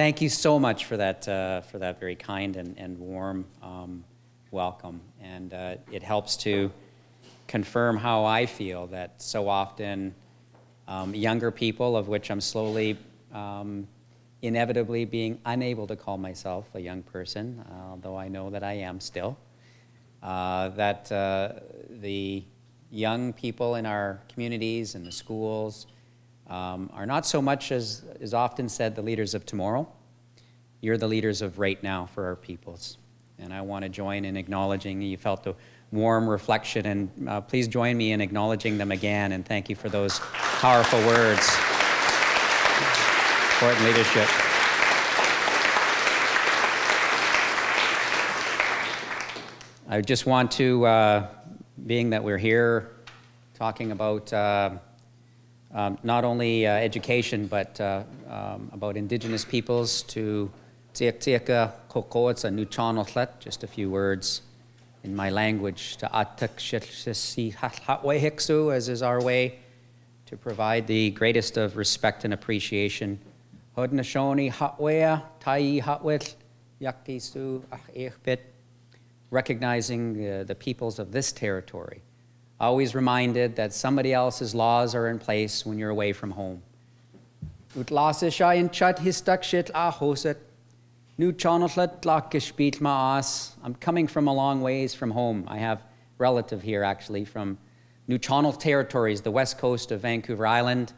Thank you so much for that very kind and warm welcome. And it helps to confirm how I feel that so often younger people, of which I'm slowly inevitably being unable to call myself a young person, although I know that I am still, that the young people in our communities and the schools are not so much, as is often said, the leaders of tomorrow. You're the leaders of right now for our peoples. And I want to join in acknowledging, you felt the warm reflection, and please join me in acknowledging them again, and thank you for those powerful words. Important leadership. I just want to, being that we're here talking about not only education, but about Indigenous peoples, to Tsiak Kokoatsa Niagara-On The-Lake, just a few words in my language, to Atak Shitsi Hatwehiksu, as is our way, to provide the greatest of respect and appreciation. Hodnashoni Hatwea, Tai Hatwit, Yakisu Ahpit, recognizing the peoples of this territory. Always reminded that somebody else's laws are in place when you're away from home. Shawn A-in-chut Atleo. I'm coming from a long ways from home. I have a relative here, actually, from Niagara-On-The-Lake territories, the west coast of Vancouver Island.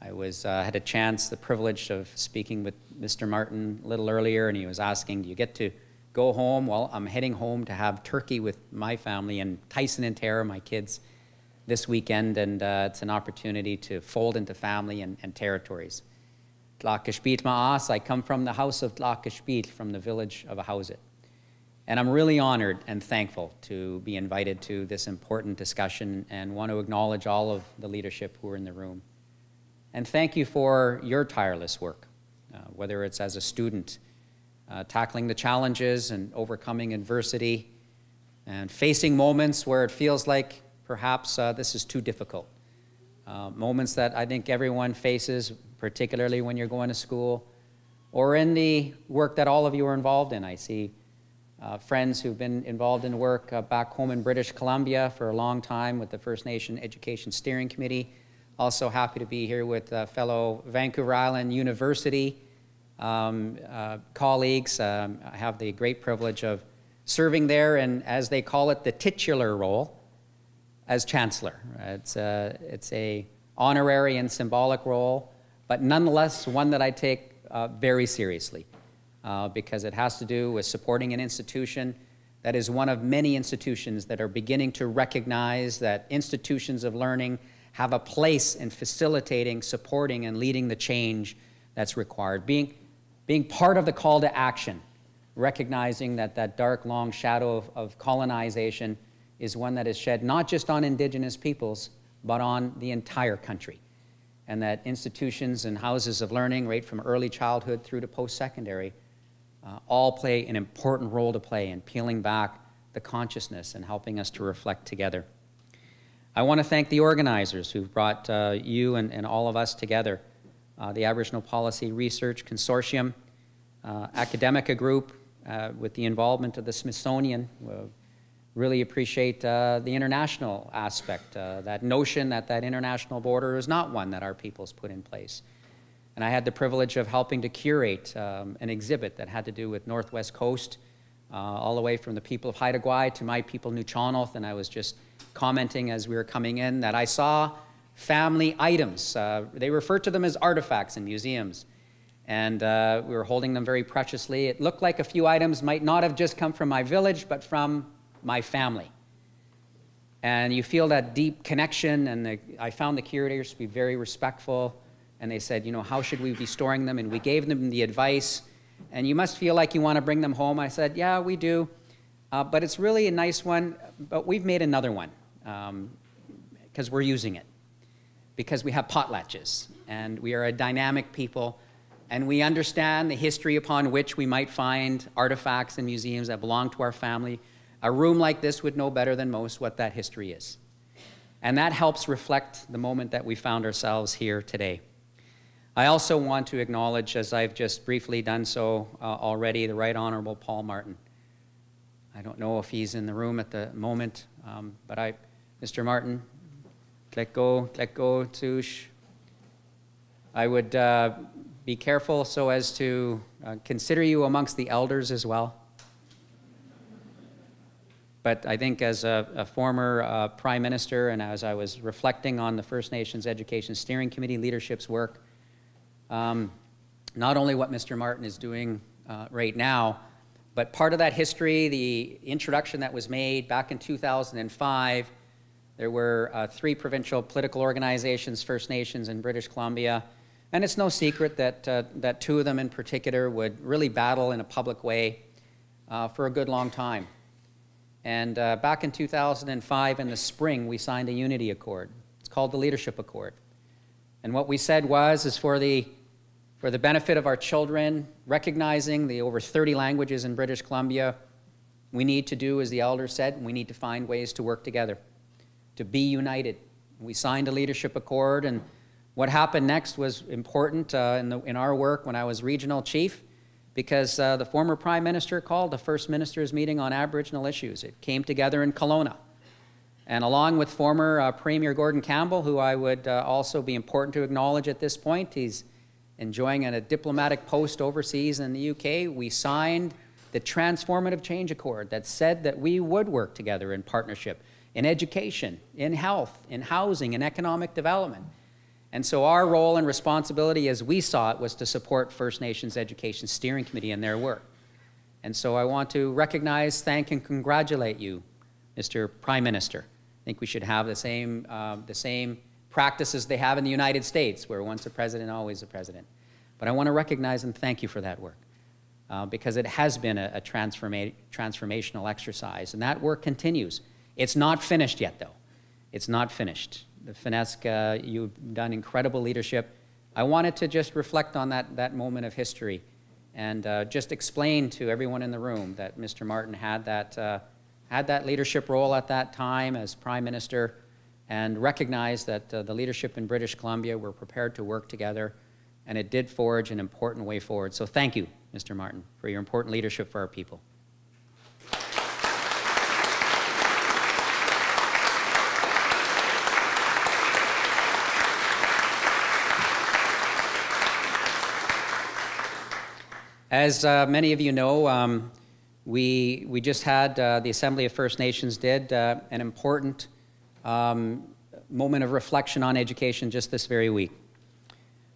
I had a chance, the privilege of speaking with Mr. Martin a little earlier, and he was asking, do you get to go home? Well, I'm heading home to have turkey with my family and Tyson and Tara, my kids, this weekend, and it's an opportunity to fold into family and territories. I come from the house of Tlakashpit, from the village of Ahousit. And I'm really honored and thankful to be invited to this important discussion, and want to acknowledge all of the leadership who are in the room. And thank you for your tireless work, whether it's as a student, tackling the challenges and overcoming adversity, and facing moments where it feels like perhaps this is too difficult. Moments that I think everyone faces, particularly when you're going to school, or in the work that all of you are involved in. I see friends who've been involved in work back home in British Columbia for a long time with the First Nation Education Steering Committee. Also happy to be here with fellow Vancouver Island University colleagues. I have the great privilege of serving there, and as they call it, the titular role as Chancellor. It's a honorary and symbolic role, but nonetheless one that I take very seriously because it has to do with supporting an institution that is one of many institutions that are beginning to recognize that institutions of learning have a place in facilitating, supporting, and leading the change that's required. Being part of the call to action, recognizing that that dark, long shadow of colonization is one that is shed not just on Indigenous peoples, but on the entire country. And that institutions and houses of learning, right from early childhood through to post-secondary, all play an important role to play in peeling back the consciousness and helping us to reflect together. I want to thank the organizers who've brought you and all of us together, the Aboriginal Policy Research Consortium, Academica Group, with the involvement of the Smithsonian. Really appreciate the international aspect, that notion that that international border is not one that our peoples put in place. And I had the privilege of helping to curate an exhibit that had to do with Northwest Coast, all the way from the people of Haida Gwaii to my people, Niagara-On-The-Lake, and I was just commenting as we were coming in that I saw family items. They refer to them as artifacts in museums. And we were holding them very preciously. It looked like a few items might not have just come from my village, but from my family. And you feel that deep connection, and I found the curators to be very respectful, and they said, you know, how should we be storing them? And we gave them the advice, and you must feel like you want to bring them home. I said, yeah, we do, but it's really a nice one, but we've made another one because we're using it, because we have potlatches, and we are a dynamic people, and we understand the history upon which we might find artifacts in museums that belong to our family. A room like this would know better than most what that history is. And that helps reflect the moment that we found ourselves here today. I also want to acknowledge, as I've just briefly done so already, the Right Honourable Paul Martin. I don't know if he's in the room at the moment, but Mr. Martin, let go, touche. I would be careful so as to consider you amongst the elders as well. But I think as a former Prime Minister, and as I was reflecting on the First Nations Education Steering Committee leadership's work, not only what Mr. Martin is doing right now, but part of that history, the introduction that was made back in 2005, there were 3 provincial political organizations, First Nations in British Columbia, and it's no secret that 2 of them in particular would really battle in a public way for a good long time. And back in 2005 in the spring, we signed a unity accord. It's called the Leadership Accord. And what we said is for the benefit of our children, recognizing the over 30 languages in British Columbia, we need to do, as the elders said, we need to find ways to work together, to be united. We signed a leadership accord, and what happened next was important in our work when I was regional chief, because the former Prime Minister called the First Ministers' meeting on Aboriginal issues. It came together in Kelowna. And along with former Premier Gordon Campbell, who I would also be important to acknowledge at this point, he's enjoying a diplomatic post overseas in the UK, we signed the Transformative Change Accord that said that we would work together in partnership in education, in health, in housing, in economic development. And so our role and responsibility as we saw it was to support First Nations Education Steering Committee in their work. And so I want to recognize, thank, and congratulate you, Mr. Prime Minister. I think we should have the same practices they have in the United States, where once a president, always a president. But I want to recognize and thank you for that work, because it has been a transformational exercise, and that work continues. It's not finished yet, though. It's not finished. The FNESC, you've done incredible leadership. I wanted to just reflect on that moment of history and just explain to everyone in the room that Mr. Martin had that leadership role at that time as Prime Minister, and recognize that the leadership in British Columbia were prepared to work together, and it did forge an important way forward. So thank you, Mr. Martin, for your important leadership for our people. As many of you know, we just had, the Assembly of First Nations did an important moment of reflection on education just this very week,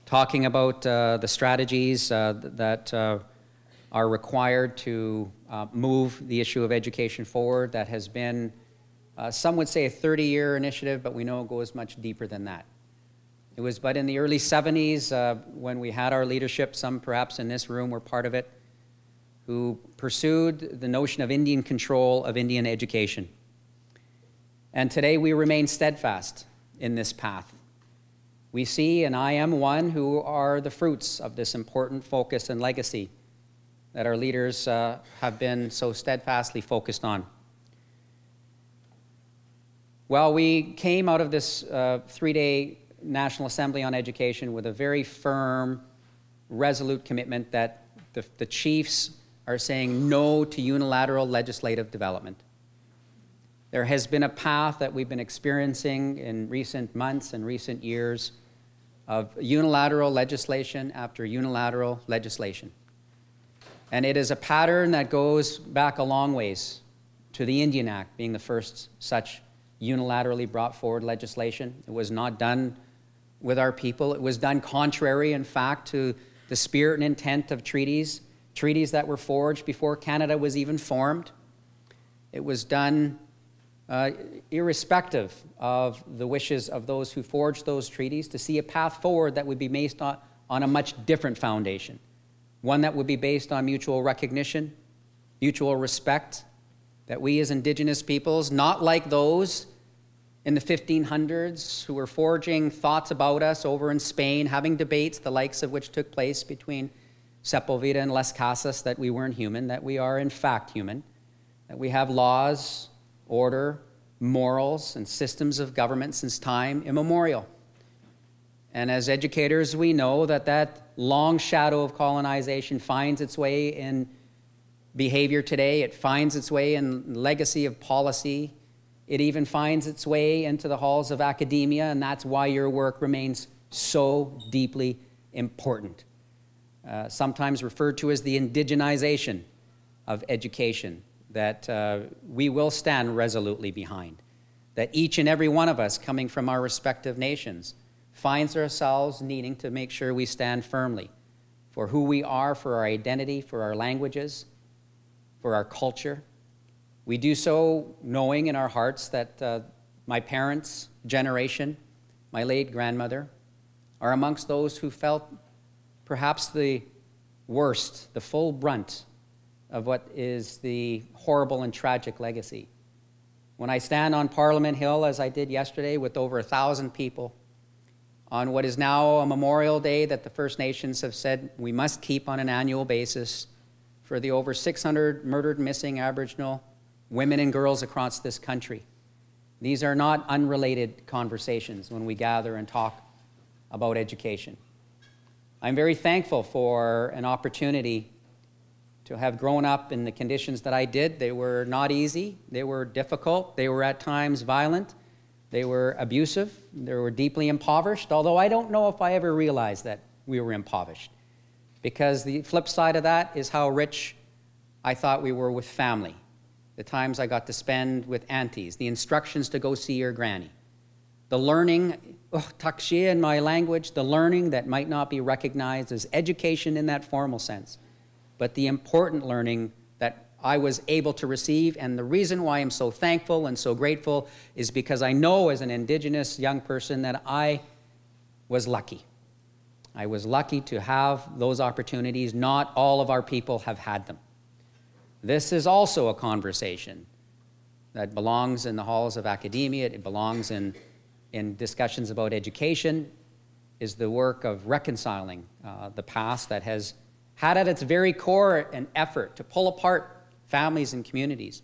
talking about the strategies that are required to move the issue of education forward. That has been, some would say, a 30-year initiative, but we know it goes much deeper than that. It was but in the early 70s when we had our leadership, some perhaps in this room were part of it, who pursued the notion of Indian control of Indian education. And today we remain steadfast in this path. We see, and I am one, who are the fruits of this important focus and legacy that our leaders have been so steadfastly focused on. Well, we came out of this 3-day National Assembly on Education with a very firm, resolute commitment that the chiefs are saying no to unilateral legislative development. There has been a path that we've been experiencing in recent months and recent years of unilateral legislation after unilateral legislation. And it is a pattern that goes back a long ways to the Indian Act being the first such unilaterally brought forward legislation. It was not done with our people. It was done contrary, in fact, to the spirit and intent of treaties that were forged before Canada was even formed. It was done irrespective of the wishes of those who forged those treaties to see a path forward that would be based on a much different foundation, one that would be based on mutual recognition, mutual respect, that we as Indigenous peoples, not like those in the 1500s who were forging thoughts about us over in Spain, having debates, the likes of which took place between Sepulveda and Las Casas, that we weren't human, that we are in fact human, that we have laws, order, morals, and systems of government since time immemorial. And as educators, we know that that long shadow of colonization finds its way in behavior today. It finds its way in legacy of policy. It even finds its way into the halls of academia, and that's why your work remains so deeply important. Sometimes referred to as the indigenization of education, that we will stand resolutely behind. That each and every one of us coming from our respective nations finds ourselves needing to make sure we stand firmly for who we are, for our identity, for our languages, for our culture. We do so knowing in our hearts that my parents' generation, my late grandmother, are amongst those who felt perhaps the worst, the full brunt of what is the horrible and tragic legacy. When I stand on Parliament Hill, as I did yesterday, with over 1,000 people, on what is now a Memorial Day that the First Nations have said we must keep on an annual basis for the over 600 murdered, missing Aboriginal women and girls across this country. These are not unrelated conversations when we gather and talk about education. I'm very thankful for an opportunity to have grown up in the conditions that I did. They were not easy, they were difficult, they were at times violent, they were abusive, they were deeply impoverished, although I don't know if I ever realized that we were impoverished. Because the flip side of that is how rich I thought we were with family. The times I got to spend with aunties, the instructions to go see your granny, the learning, takshia in my language, the learning that might not be recognized as education in that formal sense, but the important learning that I was able to receive. And the reason why I'm so thankful and so grateful is because I know as an Indigenous young person that I was lucky. I was lucky to have those opportunities. Not all of our people have had them. This is also a conversation that belongs in the halls of academia. It belongs in discussions about education, is the work of reconciling the past that has had at its very core an effort to pull apart families and communities.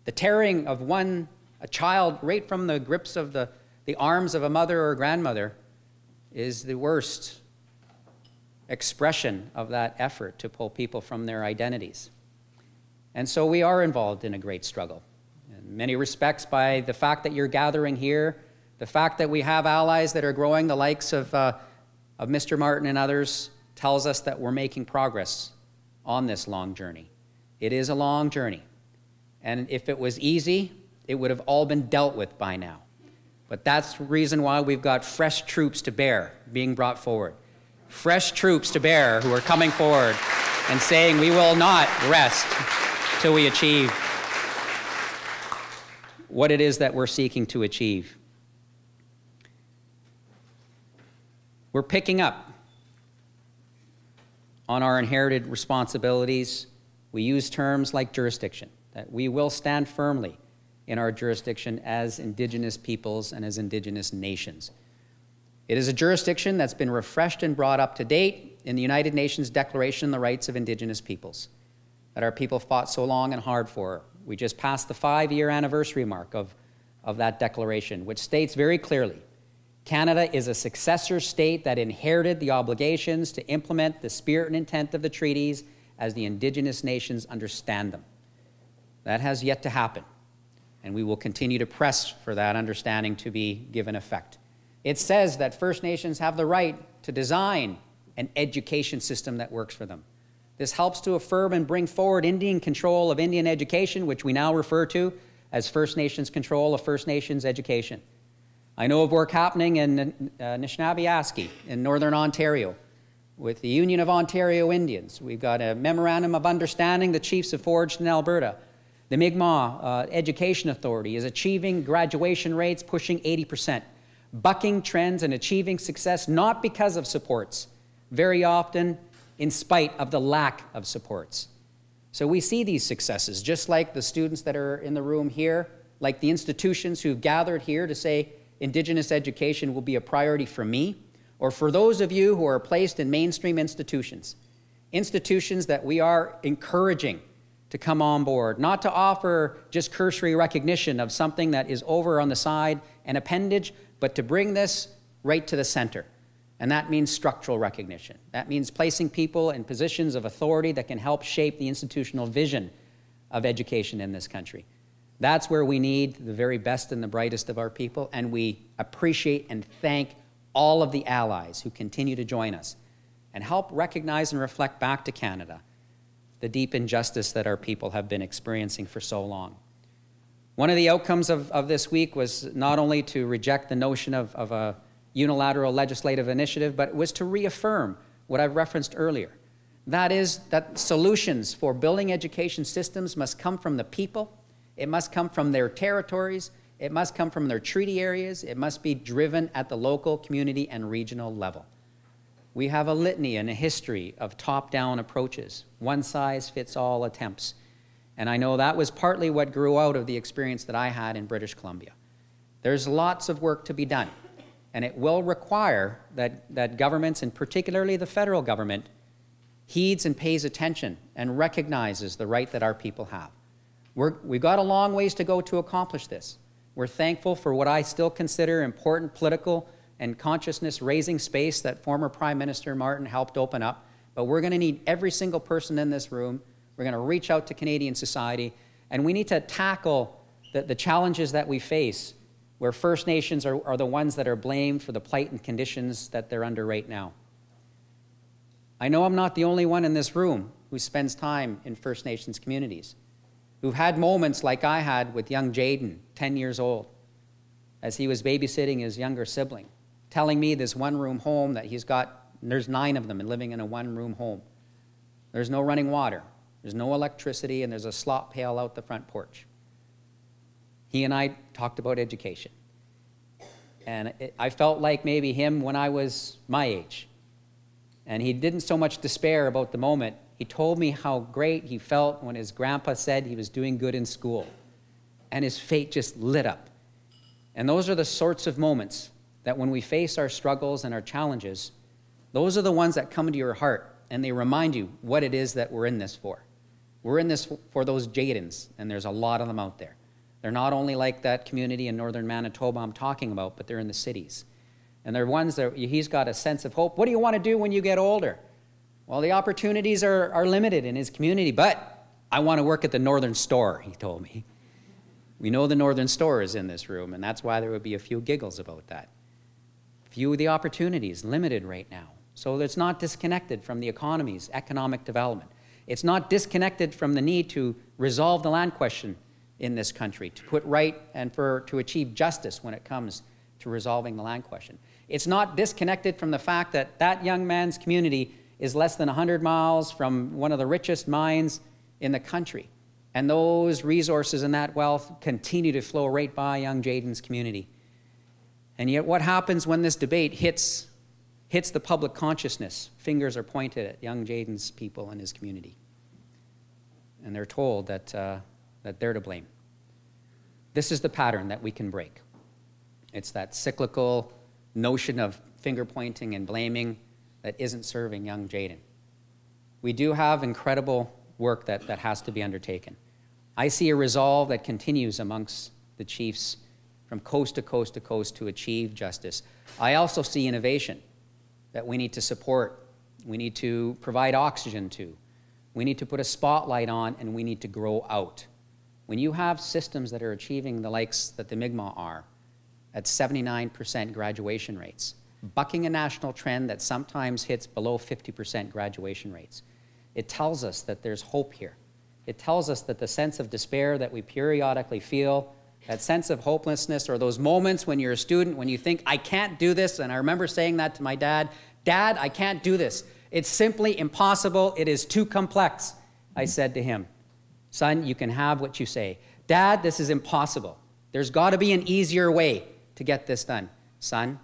The tearing of a child right from the grips of the arms of a mother or a grandmother is the worst expression of that effort to pull people from their identities. And so we are involved in a great struggle. In many respects, by the fact that you're gathering here, the fact that we have allies that are growing, the likes of Mr. Martin and others, tells us that we're making progress on this long journey. It is a long journey. And if it was easy, it would have all been dealt with by now. But that's the reason why we've got fresh troops to bear being brought forward. Fresh troops to bear who are coming forward and saying we will not rest till we achieve what it is that we're seeking to achieve. We're picking up on our inherited responsibilities. We use terms like jurisdiction, that we will stand firmly in our jurisdiction as Indigenous peoples and as Indigenous nations. It is a jurisdiction that's been refreshed and brought up to date in the United Nations Declaration on the Rights of Indigenous Peoples, that our people fought so long and hard for. We just passed the 5-year anniversary mark of that declaration, which states very clearly, Canada is a successor state that inherited the obligations to implement the spirit and intent of the treaties as the Indigenous nations understand them. That has yet to happen, and we will continue to press for that understanding to be given effect. It says that First Nations have the right to design an education system that works for them. This helps to affirm and bring forward Indian control of Indian education, which we now refer to as First Nations control of First Nations education. I know of work happening in Anishinaabe in Northern Ontario with the Union of Ontario Indians. We've got a memorandum of understanding the chiefs have forged in Alberta. The Mi'kmaq Education Authority is achieving graduation rates pushing 80%, bucking trends and achieving success not because of supports, very often in spite of the lack of supports. So we see these successes, just like the students that are in the room here, like the institutions who've gathered here to say, Indigenous education will be a priority for me, or for those of you who are placed in mainstream institutions that we are encouraging to come on board, not to offer just cursory recognition of something that is over on the side, an appendage, but to bring this right to the center. And that means structural recognition. That means placing people in positions of authority that can help shape the institutional vision of education in this country. That's where we need the very best and the brightest of our people, and we appreciate and thank all of the allies who continue to join us and help recognize and reflect back to Canada the deep injustice that our people have been experiencing for so long. One of the outcomes of this week was not only to reject the notion of a unilateral legislative initiative, but it was to reaffirm what I've referenced earlier. That is that solutions for building education systems must come from the people, it must come from their territories, it must come from their treaty areas, it must be driven at the local, community, and regional level. We have a litany and a history of top-down approaches, one-size-fits-all attempts. And I know that was partly what grew out of the experience that I had in British Columbia. There's lots of work to be done, and it will require that governments, and particularly the federal government, heeds and pays attention and recognizes the right that our people have. We've got a long ways to go to accomplish this. We're thankful for what I still consider important political and consciousness-raising space that former Prime Minister Martin helped open up, but we're going to need every single person in this room. We're going to reach out to Canadian society, and we need to tackle the challenges that we face where First Nations are the ones that are blamed for the plight and conditions that they're under right now. I know I'm not the only one in this room who spends time in First Nations communities, who've had moments like I had with young Jaden, 10 years old, as he was babysitting his younger sibling, telling me this one-room home that he's got, there's 9 of them and living in a one-room home. There's no running water, there's no electricity, and there's a slop pail out the front porch. He and I talked about education. And I felt like maybe him when I was my age. And he didn't so much despair about the moment. He told me how great he felt when his grandpa said he was doing good in school. And his face just lit up. And those are the sorts of moments that when we face our struggles and our challenges, those are the ones that come into your heart and they remind you what it is that we're in this for. We're in this for those Jadens, and there's a lot of them out there. They're not only like that community in northern Manitoba I'm talking about, but they're in the cities. And they're ones that he's got a sense of hope. What do you want to do when you get older? Well, the opportunities are limited in his community, but I want to work at the Northern Store, he told me. We know the Northern Store is in this room, and that's why there would be a few giggles about that. Few of the opportunities, limited right now. So it's not disconnected from the economy's economic development. It's not disconnected from the need to resolve the land question in this country, to put right and to achieve justice when it comes to resolving the land question. It's not disconnected from the fact that that young man's community is less than 100 miles from one of the richest mines in the country. And those resources and that wealth continue to flow right by young Jaden's community. And yet what happens when this debate hits the public consciousness? Fingers are pointed at young Jaden's people and his community. And they're told that they're to blame. This is the pattern that we can break. It's that cyclical notion of finger pointing and blaming that isn't serving young Jaden. We do have incredible work that has to be undertaken. I see a resolve that continues amongst the chiefs from coast to coast to coast to achieve justice. I also see innovation that we need to support, we need to provide oxygen to, we need to put a spotlight on, and we need to grow out. When you have systems that are achieving the likes that the Mi'kmaq are, at 79% graduation rates, bucking a national trend that sometimes hits below 50% graduation rates, it tells us that there's hope here. It tells us that the sense of despair that we periodically feel, that sense of hopelessness, or those moments when you're a student, when you think, I can't do this, and I remember saying that to my dad, Dad, I can't do this. It's simply impossible. It is too complex. I said to him, son, you can have what you say. Dad, this is impossible. There's got to be an easier way to get this done. Son,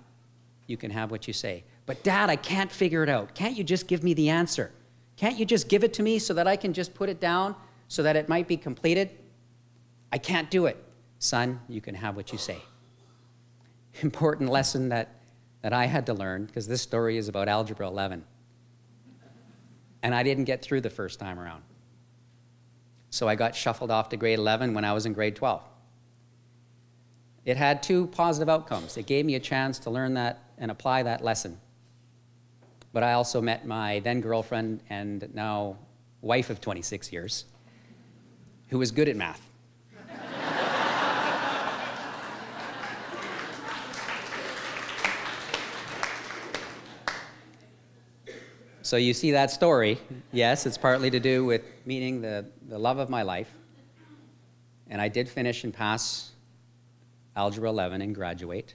you can have what you say. But Dad, I can't figure it out. Can't you just give me the answer? Can't you just give it to me so that I can just put it down so that it might be completed? I can't do it. Son, you can have what you say. Important lesson that I had to learn, because this story is about Algebra 11. And I didn't get through the first time around. So I got shuffled off to grade 11 when I was in grade 12. It had 2 positive outcomes. It gave me a chance to learn that and apply that lesson but I also met my then girlfriend and now wife of 26 years, who was good at math. So you see that story. Yes, it's partly to do with meeting the love of my life. And I did finish and pass Algebra 11 and graduate.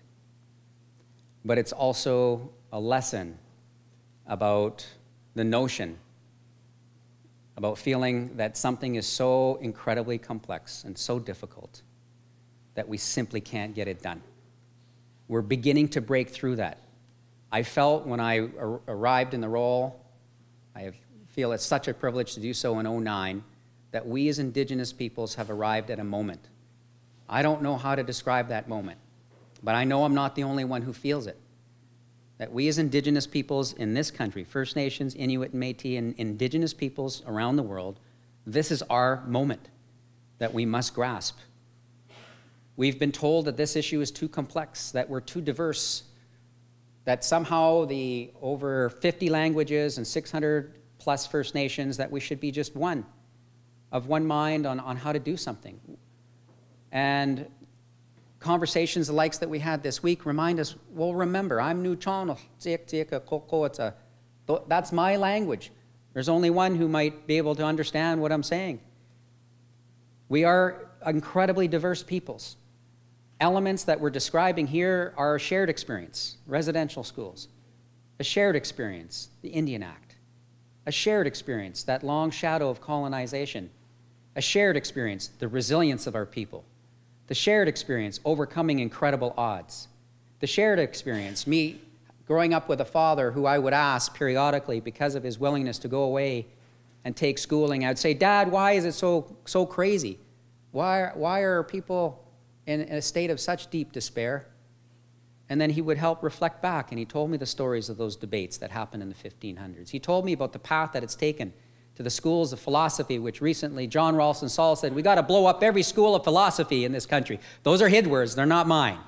But it's also a lesson about the notion, about feeling that something is so incredibly complex and so difficult that we simply can't get it done. We're beginning to break through that. I felt when I arrived in the role, I feel it's such a privilege to do so in '09, that we as Indigenous peoples have arrived at a moment. I don't know how to describe that moment, but I know I'm not the only one who feels it. That we as Indigenous peoples in this country, First Nations, Inuit, and Métis, and Indigenous peoples around the world, this is our moment that we must grasp. We've been told that this issue is too complex, that we're too diverse, that somehow the over 50 languages and 600 plus First Nations, that we should be just one, of one mind on how to do something. And conversations the likes that we had this week remind us, well, remember, I'm Nuchano, that's my language. There's only one who might be able to understand what I'm saying. We are incredibly diverse peoples. Elements that we're describing here are a shared experience, residential schools, a shared experience, the Indian Act, a shared experience, that long shadow of colonization, a shared experience, the resilience of our people, the shared experience, overcoming incredible odds, the shared experience, me growing up with a father who I would ask periodically because of his willingness to go away and take schooling. I'd say, Dad, why is it so crazy? Why are people in a state of such deep despair? And then he would help reflect back, and he told me the stories of those debates that happened in the 1500s. He told me about the path that it's taken to the schools of philosophy, which recently John Ralston Saul said, we got to blow up every school of philosophy in this country. Those are his words, they're not mine.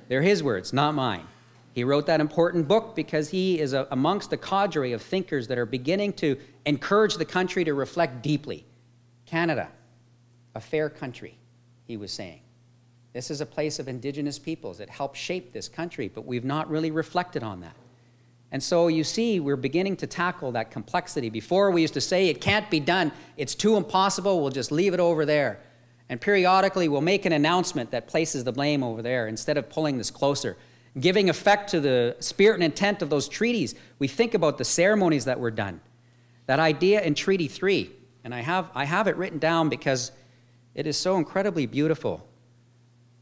They're his words, not mine. He wrote that important book because he is amongst a cadre of thinkers that are beginning to encourage the country to reflect deeply. Canada, a fair country, he was saying. This is a place of Indigenous peoples that helped shape this country, but we've not really reflected on that. And so you see, we're beginning to tackle that complexity. Before we used to say, it can't be done, it's too impossible, we'll just leave it over there. And periodically we'll make an announcement that places the blame over there instead of pulling this closer. Giving effect to the spirit and intent of those treaties, we think about the ceremonies that were done. That idea in Treaty 3, and I have it written down because it is so incredibly beautiful.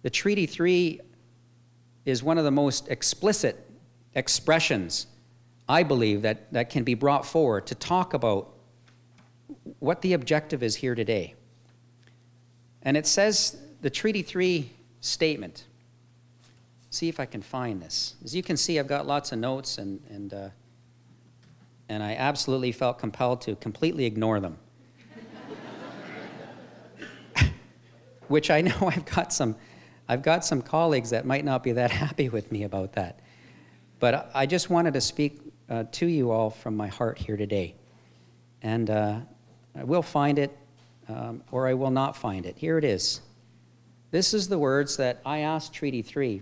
The Treaty 3 is one of the most explicit expressions, I believe, that can be brought forward to talk about what the objective is here today. And it says, the Treaty 3 statement, see if I can find this. As you can see, I've got lots of notes, and I absolutely felt compelled to completely ignore them. Which I know I've got some colleagues that might not be that happy with me about that. But I just wanted to speak to you all from my heart here today. And I will find it, or I will not find it. Here it is. This is the words that I asked Treaty 3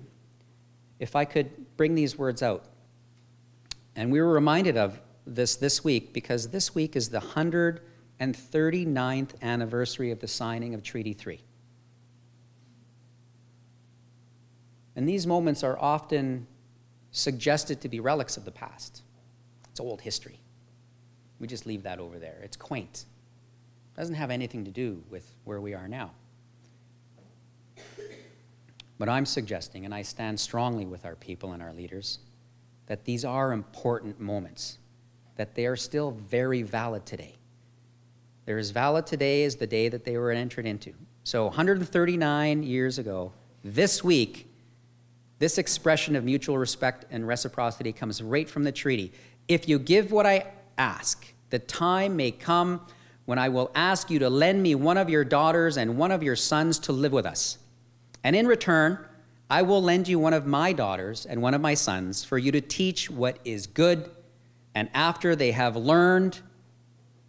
if I could bring these words out. And we were reminded of this week because this week is the 139th anniversary of the signing of Treaty 3. And these moments are often suggested to be relics of the past. It's old history. We just leave that over there. It's quaint. It doesn't have anything to do with where we are now. But I'm suggesting, and I stand strongly with our people and our leaders, that these are important moments, that they are still very valid today. They're as valid today as the day that they were entered into. So 139 years ago, this week, this expression of mutual respect and reciprocity comes right from the treaty. If you give what I ask, the time may come when I will ask you to lend me one of your daughters and one of your sons to live with us. And in return, I will lend you one of my daughters and one of my sons for you to teach what is good and after they have learned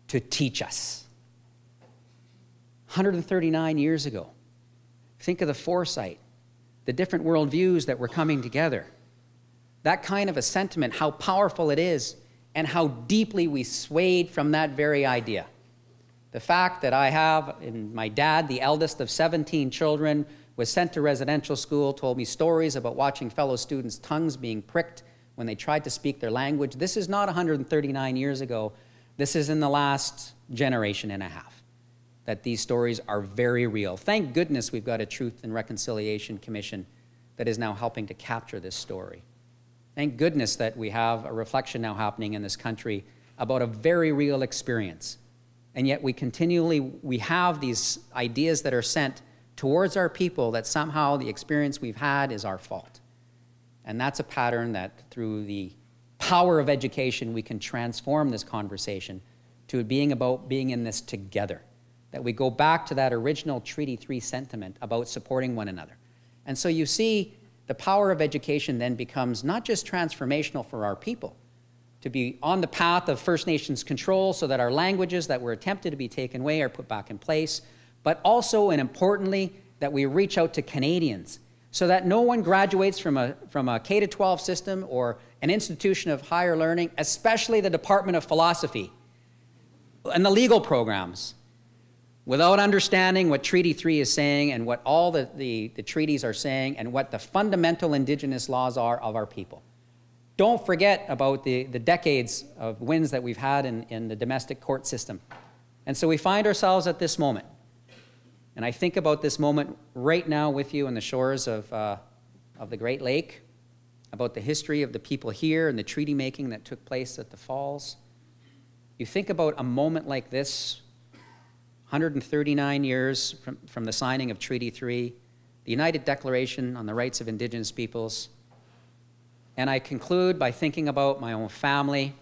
to teach us. 139 years ago. Think of the foresight, the different worldviews that were coming together. That kind of a sentiment, how powerful it is, and how deeply we swayed from that very idea. The fact that I have, and my dad, the eldest of 17 children, was sent to residential school, told me stories about watching fellow students' tongues being pricked when they tried to speak their language. This is not 139 years ago. This is in the last generation and a half that these stories are very real. Thank goodness we've got a Truth and Reconciliation Commission that is now helping to capture this story. Thank goodness that we have a reflection now happening in this country about a very real experience. And yet we have these ideas that are sent towards our people that somehow the experience we've had is our fault. And that's a pattern that through the power of education, we can transform this conversation to it being about being in this together. That we go back to that original Treaty 3 sentiment about supporting one another. And so you see, the power of education then becomes not just transformational for our people, to be on the path of First Nations control so that our languages that were attempted to be taken away are put back in place, but also, and importantly, that we reach out to Canadians so that no one graduates from a K-12 system or an institution of higher learning, especially the Department of Philosophy and the legal programs, without understanding what Treaty 3 is saying and what all the treaties are saying and what the fundamental Indigenous laws are of our people. Don't forget about the decades of wins that we've had in the domestic court system. And so we find ourselves at this moment. And I think about this moment right now with you on the shores of the Great Lake, about the history of the people here and the treaty making that took place at the Falls. You think about a moment like this, 139 years from the signing of Treaty 3, the United Declaration on the Rights of Indigenous Peoples. And I conclude by thinking about my own family,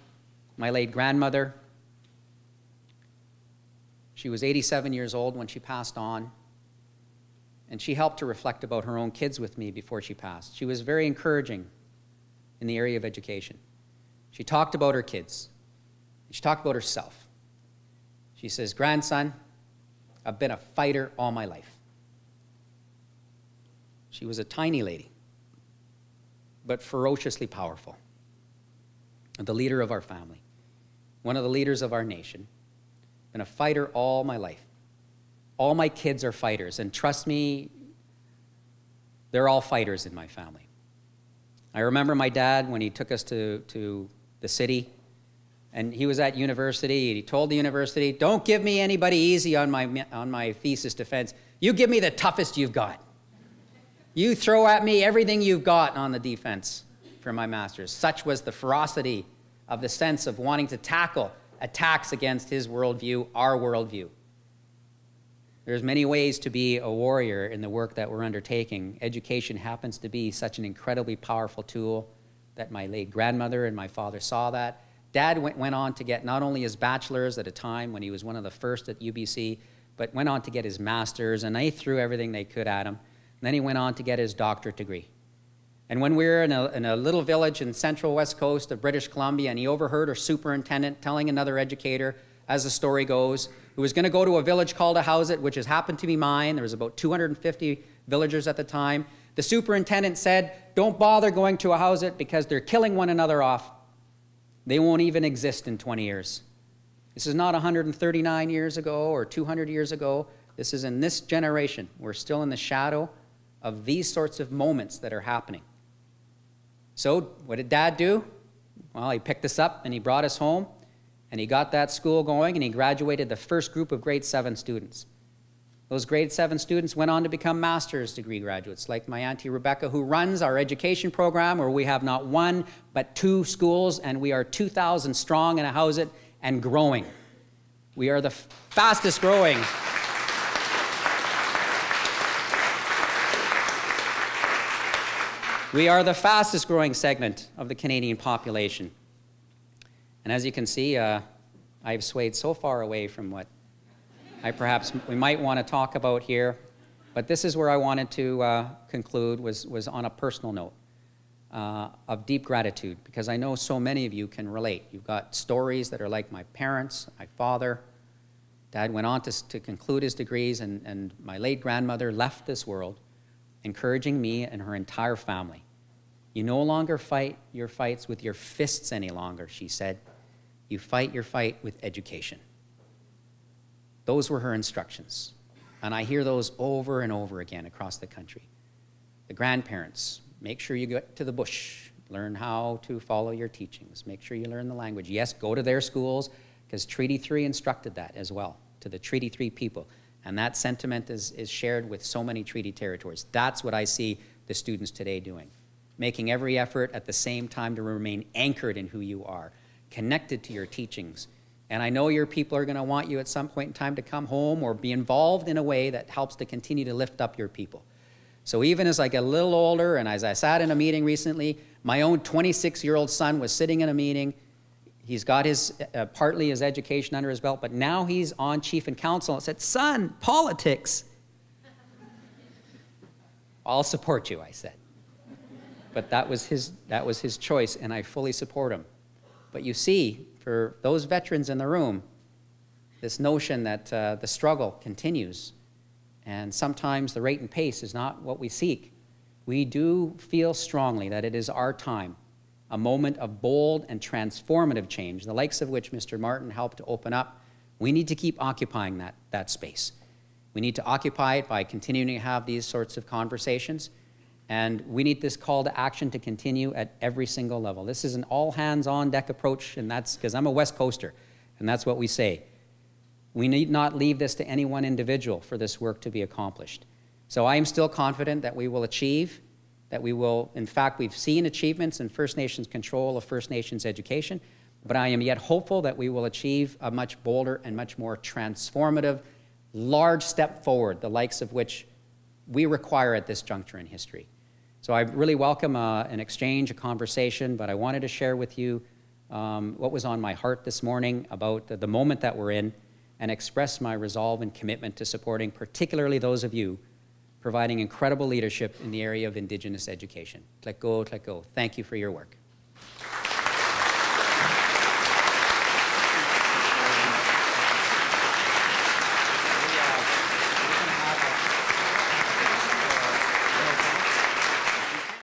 my late grandmother. She was 87 years old when she passed on, and she helped to reflect about her own kids with me before she passed. She was very encouraging in the area of education. She talked about her kids. She talked about herself. She says, "Grandson, I've been a fighter all my life." She was a tiny lady, but ferociously powerful. The leader of our family, one of the leaders of our nation. Been a fighter all my life. All my kids are fighters, and trust me, they're all fighters in my family. I remember my dad when he took us to the city, and he was at university, and he told the university, "Don't give me anybody easy on my thesis defense. You give me the toughest you've got. You throw at me everything you've got on the defense for my master's." Such was the ferocity of the sense of wanting to tackle attacks against his worldview, our worldview. There's many ways to be a warrior in the work that we're undertaking. Education happens to be such an incredibly powerful tool that my late grandmother and my father saw that. Dad went on to get not only his bachelor's at a time when he was one of the first at UBC, but went on to get his master's, and they threw everything they could at him. And then he went on to get his doctorate degree. And when we were in a little village in central west coast of British Columbia, and he overheard our superintendent telling another educator, as the story goes, who was going to go to a village called Ahousaht, which has happened to be mine. There was about 250 villagers at the time. The superintendent said, "Don't bother going to Ahousaht because they're killing one another off. They won't even exist in 20 years. This is not 139 years ago or 200 years ago. This is in this generation. We're still in the shadow of these sorts of moments that are happening. So what did Dad do? Well, he picked us up and he brought us home, and he got that school going, and he graduated the first group of grade 7 students. Those grade 7 students went on to become master's degree graduates, like my Auntie Rebecca, who runs our education program, where we have not one but 2 schools, and we are 2,000 strong in Ahousaht and growing. We are the fastest growing. We are the fastest growing segment of the Canadian population. And as you can see, I've swayed so far away from what we might want to talk about here. But this is where I wanted to conclude, was on a personal note. of deep gratitude, because I know so many of you can relate. You've got stories that are like my parents, my father. Dad went on to conclude his degrees, and my late grandmother left this world, encouraging me and her entire family. You no longer fight your fights with your fists any longer, she said. You fight your fight with education. Those were her instructions. And I hear those over and over again across the country. The grandparents, make sure you get to the bush. Learn how to follow your teachings. Make sure you learn the language. Yes, go to their schools, because Treaty 3 instructed that as well, to the Treaty 3 people. And that sentiment is shared with so many treaty territories. That's what I see the students today doing. Making every effort at the same time to remain anchored in who you are, connected to your teachings. And I know your people are going to want you at some point in time to come home or be involved in a way that helps to continue to lift up your people. So even as I get a little older, and as I sat in a meeting recently, my own 26-year-old son was sitting in a meeting. He's got his, partly his education under his belt, but now he's on chief and council and said, "Son, politics." "I'll support you," I said. But that was his choice, and I fully support him. But you see, for those veterans in the room, this notion that the struggle continues, and sometimes the rate and pace is not what we seek. We do feel strongly that it is our time, a moment of bold and transformative change, the likes of which Mr. Martin helped to open up. We need to keep occupying that space. We need to occupy it by continuing to have these sorts of conversations, and we need this call to action to continue at every single level. This is an all-hands-on-deck approach, and that's because I'm a West Coaster, and that's what we say. We need not leave this to any one individual for this work to be accomplished. So I am still confident that we will achieve, that we will, in fact, we've seen achievements in First Nations control of First Nations education, but I am yet hopeful that we will achieve a much bolder and much more transformative, large step forward, the likes of which we require at this juncture in history. So I really welcome an exchange, a conversation, but I wanted to share with you what was on my heart this morning about the moment that we're in, and express my resolve and commitment to supporting particularly those of you providing incredible leadership in the area of Indigenous education. Thank you for your work.